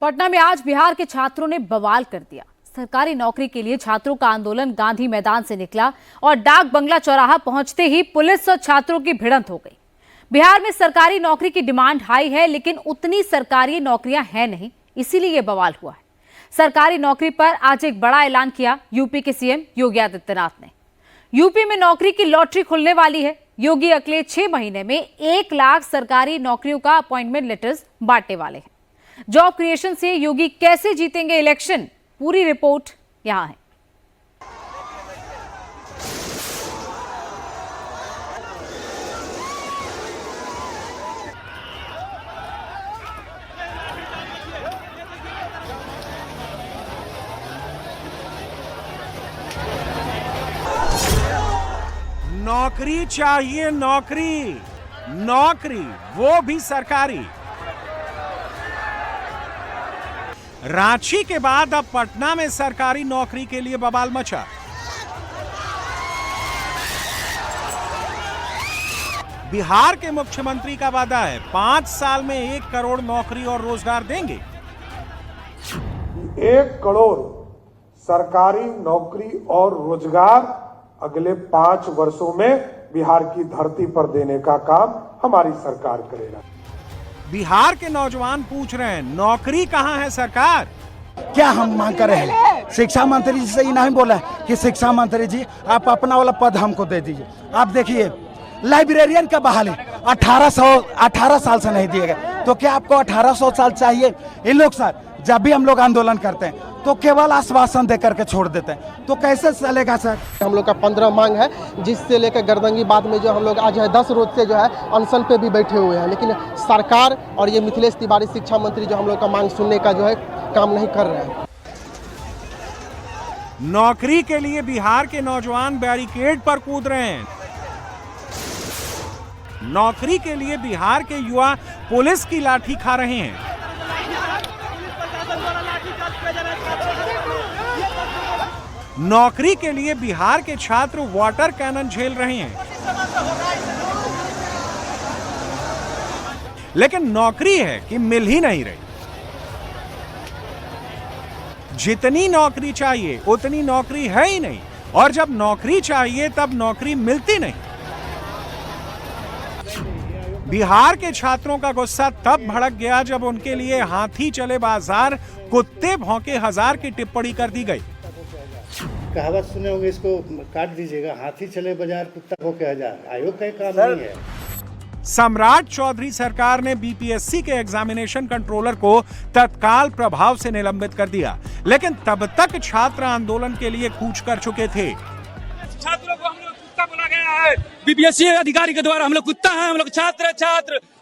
पटना में आज बिहार के छात्रों ने बवाल कर दिया। सरकारी नौकरी के लिए छात्रों का आंदोलन गांधी मैदान से निकला और डाक बंगला चौराहा पहुंचते ही पुलिस और छात्रों की भिड़ंत हो गई। बिहार में सरकारी नौकरी की डिमांड हाई है, लेकिन उतनी सरकारी नौकरियां हैं नहीं, इसीलिए ये बवाल हुआ है। सरकारी नौकरी पर आज एक बड़ा ऐलान किया यूपी के सीएम योगी आदित्यनाथ ने। यूपी में नौकरी की लॉटरी खुलने वाली है। योगी अगले 6 महीने में 1 लाख सरकारी नौकरियों का अपॉइंटमेंट लेटर्स बांटने वाले हैं। जॉब क्रिएशन से योगी कैसे जीतेंगे इलेक्शन, पूरी रिपोर्ट यहां है। नौकरी चाहिए, नौकरी, नौकरी, वो भी सरकारी। रांची के बाद अब पटना में सरकारी नौकरी के लिए बवाल मचा। बिहार के मुख्यमंत्री का वादा है 5 साल में 1 करोड़ नौकरी और रोजगार देंगे। 1 करोड़ सरकारी नौकरी और रोजगार अगले 5 वर्षों में बिहार की धरती पर देने का काम हमारी सरकार करेगा। बिहार के नौजवान पूछ रहे हैं, नौकरी कहां है सरकार? क्या हम मांग कर रहे हैं? शिक्षा मंत्री जी से ही नहीं बोला कि शिक्षा मंत्री जी आप अपना वाला पद हमको दे दीजिए। आप देखिए लाइब्रेरियन का बहाली 18 साल से नहीं दिए गए, तो क्या आपको 1800 साल चाहिए? इन लोग सर जब भी हम लोग आंदोलन करते हैं तो केवल आश्वासन दे करके छोड़ देते हैं, तो कैसे चलेगा सर? हम लोग का 15 मांग है, जिससे लेकर गर्दंगी बाद में जो हम लोग आज है 10 रोज से जो है अनशन पे भी बैठे हुए हैं, लेकिन सरकार और ये मिथिलेश तिवारी शिक्षा मंत्री जो हम लोग का मांग सुनने का जो है काम नहीं कर रहे हैं। नौकरी के लिए बिहार के नौजवान बैरिकेड पर कूद रहे हैं। नौकरी के लिए बिहार के युवा पुलिस की लाठी खा रहे हैं। नौकरी के लिए बिहार के छात्र वाटर कैनन झेल रहे हैं। लेकिन नौकरी है कि मिल ही नहीं रही। जितनी नौकरी चाहिए उतनी नौकरी है ही नहीं, और जब नौकरी चाहिए तब नौकरी मिलती नहीं। बिहार के छात्रों का गुस्सा तब भड़क गया जब उनके लिए हाथी चले बाजार, कुत्ते भौंके हजार की टिप्पणी कर दी गई। कहावत सुने होंगे, इसको काट दीजिएगा, हाथी चले बाजार कुत्ता भौंके हजार। आयोग का काम नहीं है। सम्राट चौधरी सरकार ने बीपीएससी के एग्जामिनेशन कंट्रोलर को तत्काल प्रभाव से निलंबित कर दिया, लेकिन तब तक छात्र आंदोलन के लिए कूच कर चुके थे। छात्रों को हम लोग कुत्ता बोला गया है, बीपीएससी अधिकारी के द्वारा। हम लोग कुत्ता हैं, हम लोग छात्र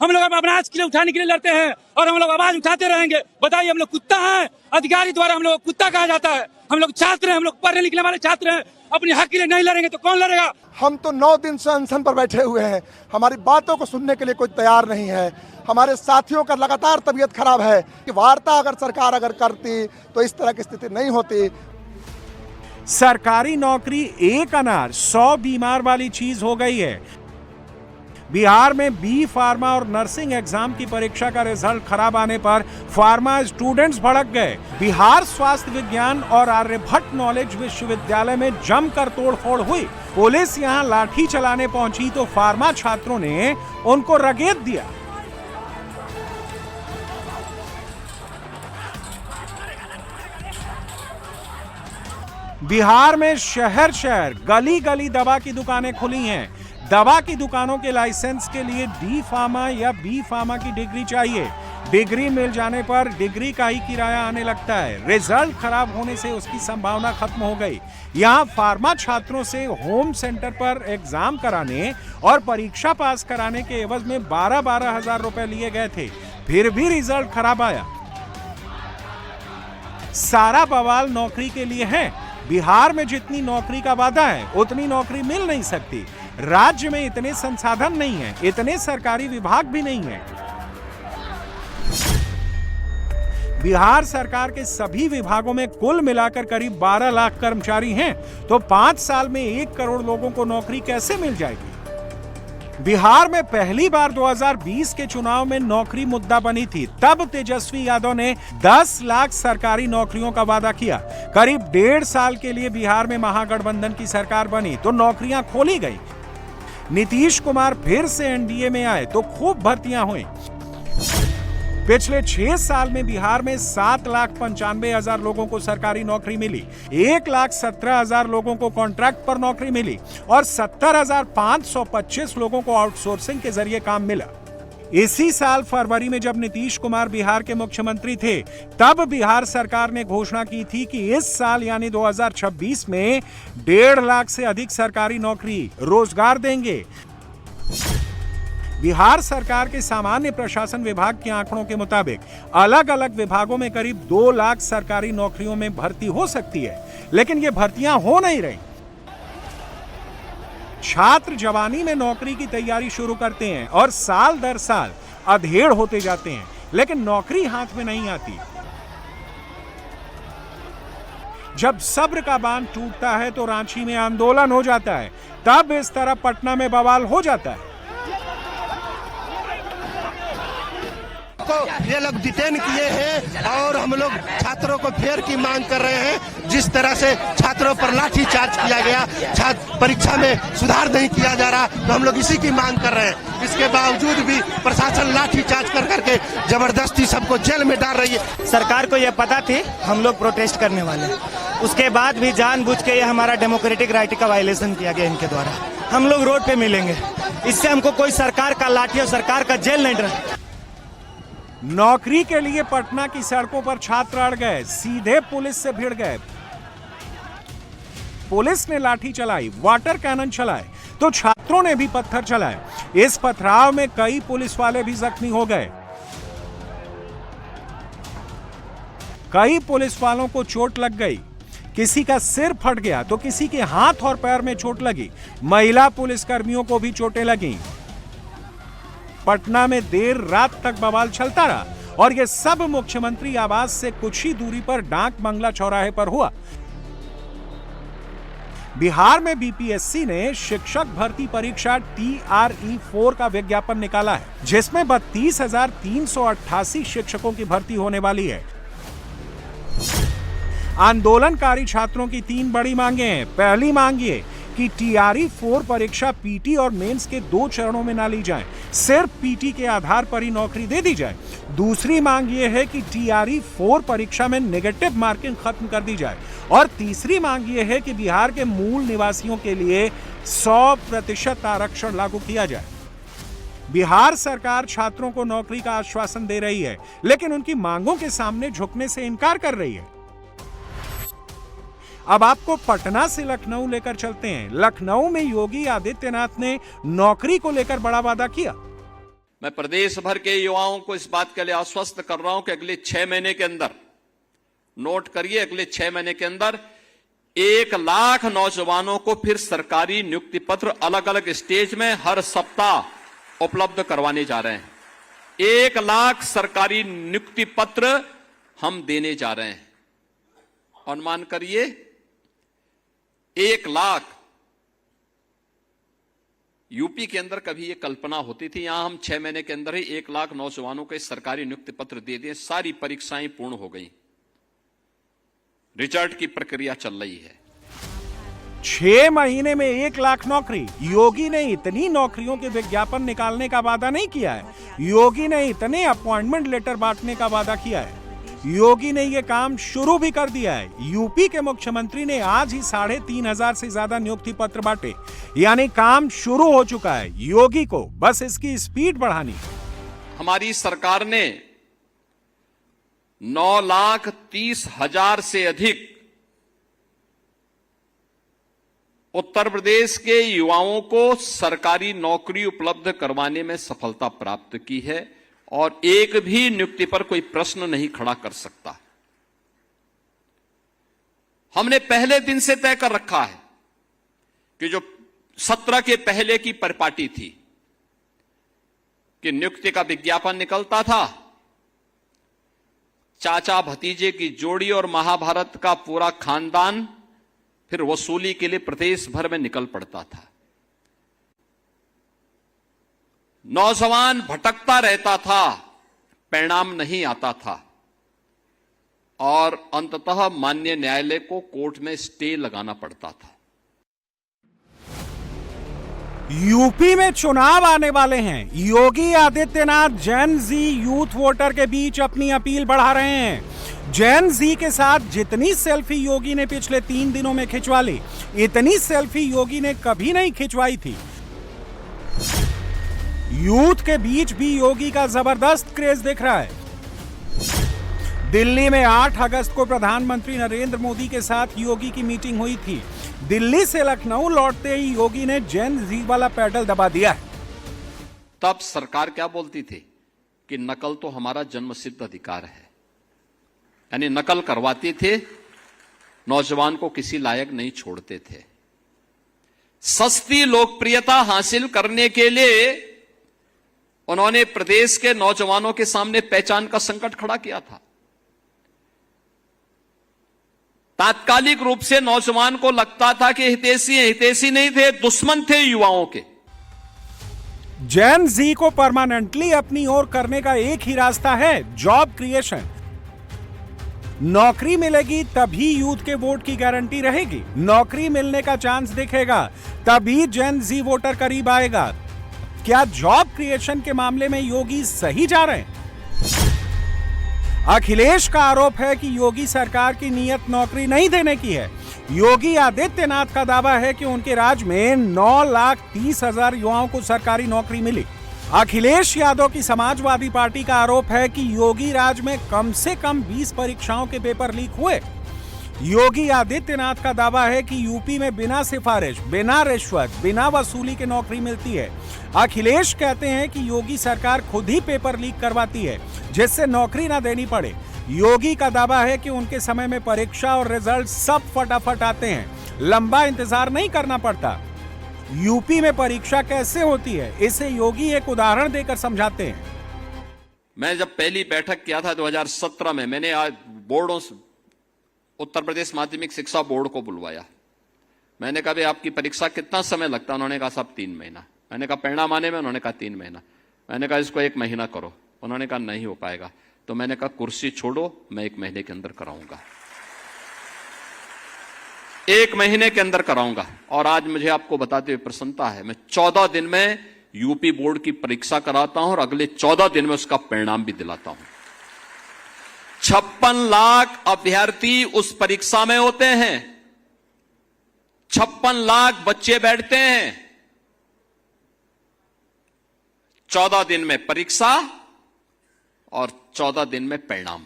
हम लोग अपना आज के लिए उठाने के लिए लड़ते हैं और हम लोग आवाज उठाते रहेंगे। बताइए, हम लोग कुत्ता हैं, अधिकारी द्वारा हम लोग कुत्ता कहा जाता है। हम लोग छात्र हैं, हम लोग पढ़ने लिखने वाले छात्र हैं। अपने हक के लिए नहीं लड़ेंगे तो कौन लड़ेगा? हम तो 9 दिन से अनशन पर बैठे हुए हैं, हमारी बातों को सुनने के लिए कोई तैयार नहीं है। हमारे साथियों का लगातार तबीयत खराब है कि वार्ता अगर सरकार करती तो इस तरह की स्थिति नहीं होती। सरकारी नौकरी एक अनार 100 बीमार वाली चीज हो गई है। बिहार में बी फार्मा और नर्सिंग एग्जाम की परीक्षा का रिजल्ट खराब आने पर फार्मा स्टूडेंट्स भड़क गए। बिहार स्वास्थ्य विज्ञान और आर्यभट्ट नॉलेज विश्वविद्यालय में जमकर तोड़फोड़ हुई। पुलिस यहां लाठी चलाने पहुंची तो फार्मा छात्रों ने उनको रगेद दिया। बिहार में शहर शहर गली गली दवा की दुकानें खुली हैं। दवा की दुकानों के लाइसेंस के लिए डी फार्मा या बी फार्मा की डिग्री चाहिए। डिग्री मिल जाने पर डिग्री का ही किराया आने लगता है। रिजल्ट खराब होने से उसकी संभावना खत्म हो गई। यहाँ फार्मा छात्रों से होम सेंटर पर एग्जाम कराने और परीक्षा पास कराने के एवज में 12-12 हजार रुपए लिए गए थे, फिर भी रिजल्ट खराब आया। सारा बवाल नौकरी के लिए है। बिहार में जितनी नौकरी का वादा है उतनी नौकरी मिल नहीं सकती। राज्य में इतने संसाधन नहीं है, इतने सरकारी विभाग भी नहीं है। बिहार सरकार के सभी विभागों में कुल मिलाकर करीब 12 लाख कर्मचारी हैं, तो 5 साल में 1 करोड़ लोगों को नौकरी कैसे मिल जाएगी? बिहार में पहली बार 2020 के चुनाव में नौकरी मुद्दा बनी थी। तब तेजस्वी यादव ने 10 लाख सरकारी नौकरियों का वादा किया। करीब 1.5 साल के लिए बिहार में महागठबंधन की सरकार बनी तो नौकरियां खोली गई। नीतीश कुमार फिर से एनडीए में आए तो खूब भर्तियां हुई। पिछले 6 साल में बिहार में 7,95,000 लोगों को सरकारी नौकरी मिली, 1,17,000 लोगों को कॉन्ट्रैक्ट पर नौकरी मिली और 70,525 लोगों को आउटसोर्सिंग के जरिए काम मिला। इसी साल फरवरी में जब नीतीश कुमार बिहार के मुख्यमंत्री थे, तब बिहार सरकार ने घोषणा की थी कि इस साल यानी 2026 में 1.5 लाख से अधिक सरकारी नौकरी रोजगार देंगे। बिहार सरकार के सामान्य प्रशासन विभाग के आंकड़ों के मुताबिक अलग अलग विभागों में करीब 2 लाख सरकारी नौकरियों में भर्ती हो सकती है, लेकिन ये भर्तियां हो नहीं रही। छात्र जवानी में नौकरी की तैयारी शुरू करते हैं और साल दर साल अधेड़ होते जाते हैं, लेकिन नौकरी हाथ में नहीं आती। जब सब्र का बांध टूटता है तो रांची में आंदोलन हो जाता है, तब इस तरह पटना में बवाल हो जाता है। ये लोग डिटेन किए हैं और हम लोग छात्रों को फेयर की मांग कर रहे हैं। जिस तरह से छात्रों पर लाठीचार्ज किया गया, छात्र परीक्षा में सुधार नहीं किया जा रहा, तो हम लोग इसी की मांग कर रहे हैं। इसके बावजूद भी प्रशासन लाठीचार्ज कर करके जबरदस्ती सबको जेल में डाल रही है। सरकार को यह पता थी हम लोग प्रोटेस्ट करने वाले, उसके बाद भी जानबूझ के ये हमारा डेमोक्रेटिक राइट का वायलेशन किया गया इनके द्वारा। हम लोग रोड पे मिलेंगे, इससे हमको कोई सरकार का लाठी और सरकार का जेल नहीं डर। नौकरी के लिए पटना की सड़कों पर छात्र अड़ गए, सीधे पुलिस से भिड़ गए। पुलिस ने लाठी चलाई, वाटर कैनन चलाए तो छात्रों ने भी पत्थर चलाए। इस पथराव में कई पुलिस वाले भी जख्मी हो गए। कई पुलिस वालों को चोट लग गई, किसी का सिर फट गया तो किसी के हाथ और पैर में चोट लगी। महिला पुलिसकर्मियों को भी चोटें लगीं। पटना में देर रात तक बवाल चलता रहा और यह सब मुख्यमंत्री आवास से कुछ ही दूरी पर डाक बंगला चौराहे पर हुआ। बिहार में बीपीएससी ने शिक्षक भर्ती परीक्षा TRE-4 का विज्ञापन निकाला है, जिसमें 32,388 शिक्षकों की भर्ती होने वाली है। आंदोलनकारी छात्रों की 3 बड़ी मांगे हैं। पहली मांग ये कि TRE-4 परीक्षा पीटी और मेंस के 2 चरणों में ना ली जाए, सिर्फ पीटी के आधार पर ही नौकरी दे दी जाए। दूसरी मांग यह है कि TRE-4 परीक्षा में नेगेटिव मार्किंग खत्म कर दी जाए और तीसरी मांग यह है कि बिहार के मूल निवासियों के लिए 100% आरक्षण लागू किया जाए। बिहार सरकार छात्रों को नौकरी का आश्वासन दे रही है, लेकिन उनकी मांगों के सामने झुकने से इनकार कर रही है। अब आपको पटना से लखनऊ लेकर चलते हैं। लखनऊ में योगी आदित्यनाथ ने नौकरी को लेकर बड़ा वादा किया। मैं प्रदेश भर के युवाओं को इस बात के लिए आश्वस्त कर रहा हूं कि अगले 6 महीने के अंदर, नोट करिए, अगले 6 महीने के अंदर 1 लाख नौजवानों को फिर सरकारी नियुक्ति पत्र अलग अलग स्टेज में हर सप्ताह उपलब्ध करवाने जा रहे हैं। 1 लाख सरकारी नियुक्ति पत्र हम देने जा रहे हैं। अनुमान करिए 1 लाख। यूपी के अंदर कभी ये कल्पना होती थी, यहां हम 6 महीने के अंदर ही 1 लाख नौजवानों को सरकारी नियुक्ति पत्र दे दिए। सारी परीक्षाएं पूर्ण हो गई, रिजल्ट की प्रक्रिया चल रही है। 6 महीने में 1 लाख नौकरी। योगी ने इतनी नौकरियों के विज्ञापन निकालने का वादा नहीं किया है। योगी ने इतने अपॉइंटमेंट लेटर बांटने का वादा किया है। योगी ने यह काम शुरू भी कर दिया है। यूपी के मुख्यमंत्री ने आज ही 3,500 से ज्यादा नियुक्ति पत्र बांटे, यानी काम शुरू हो चुका है। योगी को बस इसकी स्पीड बढ़ानी। हमारी सरकार ने 9,30,000 से अधिक उत्तर प्रदेश के युवाओं को सरकारी नौकरी उपलब्ध करवाने में सफलता प्राप्त की है और एक भी नियुक्ति पर कोई प्रश्न नहीं खड़ा कर सकता। हमने पहले दिन से तय कर रखा है कि जो 17 के पहले की परिपाटी थी कि नियुक्ति का विज्ञापन निकलता था, चाचा भतीजे की जोड़ी और महाभारत का पूरा खानदान फिर वसूली के लिए प्रदेश भर में निकल पड़ता था। नौजवान भटकता रहता था, परिणाम नहीं आता था और अंततः माननीय न्यायालय को कोर्ट में स्टे लगाना पड़ता था। यूपी में चुनाव आने वाले हैं। योगी आदित्यनाथ जेन जी यूथ वोटर के बीच अपनी अपील बढ़ा रहे हैं। जेन जी के साथ जितनी सेल्फी योगी ने पिछले 3 दिनों में खिंचवा ली, इतनी सेल्फी योगी ने कभी नहीं खिंचवाई थी। यूथ के बीच भी योगी का जबरदस्त क्रेज दिख रहा है। दिल्ली में 8 अगस्त को प्रधानमंत्री नरेंद्र मोदी के साथ योगी की मीटिंग हुई थी। दिल्ली से लखनऊ लौटते ही योगी ने जेन जी वाला पैडल दबा दिया। तब सरकार क्या बोलती थी कि नकल तो हमारा जन्मसिद्ध अधिकार है, यानी नकल करवाती थे, नौजवान को किसी लायक नहीं छोड़ते थे। सस्ती लोकप्रियता हासिल करने के लिए उन्होंने प्रदेश के नौजवानों के सामने पहचान का संकट खड़ा किया था। तात्कालिक रूप से नौजवान को लगता था कि हितैषी नहीं थे, दुश्मन थे युवाओं के। जेन जी को परमानेंटली अपनी ओर करने का एक ही रास्ता है, जॉब क्रिएशन। नौकरी मिलेगी तभी यूथ के वोट की गारंटी रहेगी। नौकरी मिलने का चांस दिखेगा तभी जेन जी वोटर करीब आएगा। क्या जॉब क्रिएशन के मामले में योगी सही जा रहे हैं? अखिलेश का आरोप है कि योगी सरकार की नीयत नौकरी नहीं देने की है। योगी आदित्यनाथ का दावा है कि उनके राज में 9,30,000 युवाओं को सरकारी नौकरी मिली। अखिलेश यादव की समाजवादी पार्टी का आरोप है कि योगी राज में कम से कम 20 परीक्षाओं के पेपर लीक हुए। योगी आदित्यनाथ का दावा है कि यूपी में बिना सिफारिश, बिना रिश्वत, बिना वसूली के नौकरी मिलती है। अखिलेश कहते हैं कि योगी सरकार खुद ही पेपर लीक करवाती है जिससे नौकरी ना देनी पड़े। योगी का दावा है कि उनके समय में परीक्षा और रिजल्ट सब फटाफट आते हैं, लंबा इंतजार नहीं करना पड़ता। यूपी में परीक्षा कैसे होती है, इसे योगी एक उदाहरण देकर समझाते हैं। मैं जब पहली बैठक किया था 2017 में, मैंने आज बोर्डों से उत्तर प्रदेश माध्यमिक शिक्षा बोर्ड को बुलवाया। मैंने कहा भाई आपकी परीक्षा कितना समय लगता है? उन्होंने कहा साहब 3 महीना। मैंने कहा परिणाम आने में? उन्होंने कहा 3 महीना। मैंने कहा इसको 1 महीना करो। उन्होंने कहा नहीं हो पाएगा। तो मैंने कहा कुर्सी छोड़ो, मैं 1 महीने के अंदर कराऊंगा, 1 महीने के अंदर कराऊंगा। और आज मुझे आपको बताते हुए प्रसन्नता है, मैं 14 दिन में यूपी बोर्ड की परीक्षा कराता हूं और अगले 14 दिन में उसका परिणाम भी दिलाता हूं। 56 लाख अभ्यर्थी उस परीक्षा में होते हैं, 56 लाख बच्चे बैठते हैं। 14 दिन में परीक्षा और 14 दिन में परिणाम।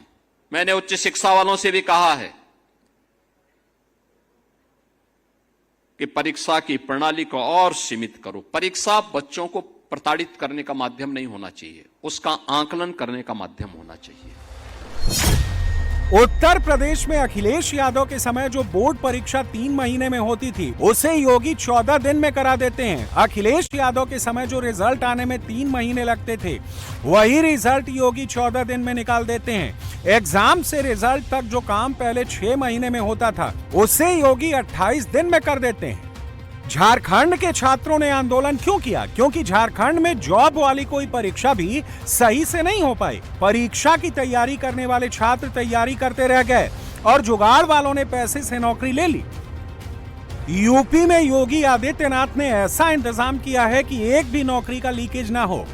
मैंने उच्च शिक्षा वालों से भी कहा है कि परीक्षा की प्रणाली को और सीमित करो। परीक्षा बच्चों को प्रताड़ित करने का माध्यम नहीं होना चाहिए, उसका आकलन करने का माध्यम होना चाहिए। उत्तर प्रदेश में अखिलेश यादव के समय जो बोर्ड परीक्षा 3 महीने में होती थी, उसे योगी 14 दिन में करा देते हैं। अखिलेश यादव के समय जो रिजल्ट आने में 3 महीने लगते थे, वही रिजल्ट योगी 14 दिन में निकाल देते हैं। एग्जाम से रिजल्ट तक जो काम पहले 6 महीने में होता था, उसे योगी 28 दिन में कर देते हैं। झारखंड के छात्रों ने आंदोलन क्यों किया? क्योंकि झारखंड में जॉब वाली कोई परीक्षा भी सही से नहीं हो पाई। परीक्षा की तैयारी करने वाले छात्र तैयारी करते रह गए और जुगाड़ वालों ने पैसे से नौकरी ले ली। यूपी में योगी आदित्यनाथ ने ऐसा इंतजाम किया है कि एक भी नौकरी का लीकेज ना हो।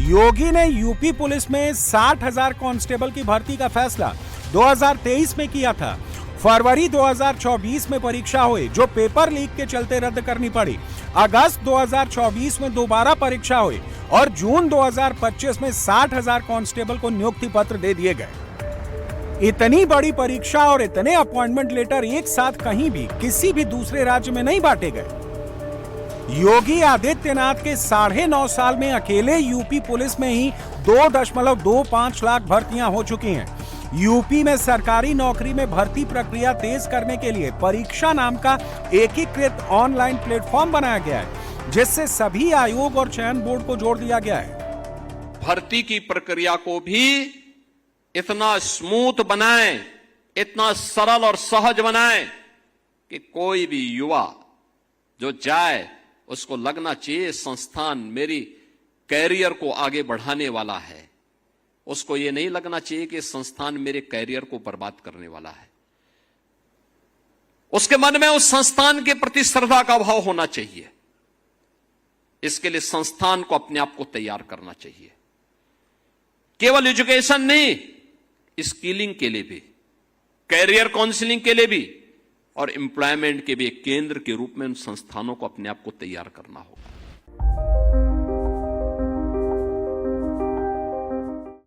योगी ने यूपी पुलिस में 60,000 कांस्टेबल की भर्ती का फैसला 2023 में किया था। फरवरी 2024 में परीक्षा हुई, जो पेपर लीक के चलते रद्द करनी पड़ी। अगस्त 2024 में दोबारा परीक्षा हुई और जून 2025 में 60,000 कांस्टेबल को नियुक्ति पत्र दे दिए गए। इतनी बड़ी परीक्षा और इतने अपॉइंटमेंट लेटर एक साथ कहीं भी किसी भी दूसरे राज्य में नहीं बांटे गए। योगी आदित्यनाथ के 9.5 साल में अकेले यूपी पुलिस में ही 2.25 लाख भर्तियां हो चुकी हैं। यूपी में सरकारी नौकरी में भर्ती प्रक्रिया तेज करने के लिए परीक्षा नाम का एकीकृत ऑनलाइन प्लेटफॉर्म बनाया गया है, जिससे सभी आयोग और चयन बोर्ड को जोड़ दिया गया है। भर्ती की प्रक्रिया को भी इतना स्मूथ बनाएं, इतना सरल और सहज बनाएं कि कोई भी युवा जो जाए उसको लगना चाहिए संस्थान मेरी कैरियर को आगे बढ़ाने वाला है। उसको ये नहीं लगना चाहिए कि संस्थान मेरे कैरियर को बर्बाद करने वाला है। उसके मन में उस संस्थान के प्रति श्रद्धा का भाव होना चाहिए। इसके लिए संस्थान को अपने आप को तैयार करना चाहिए, केवल एजुकेशन नहीं, स्किलिंग के लिए भी, कैरियर काउंसलिंग के लिए भी और एम्प्लॉयमेंट के भी एक केंद्र के रूप में उन संस्थानों को अपने आप को तैयार करना होगा।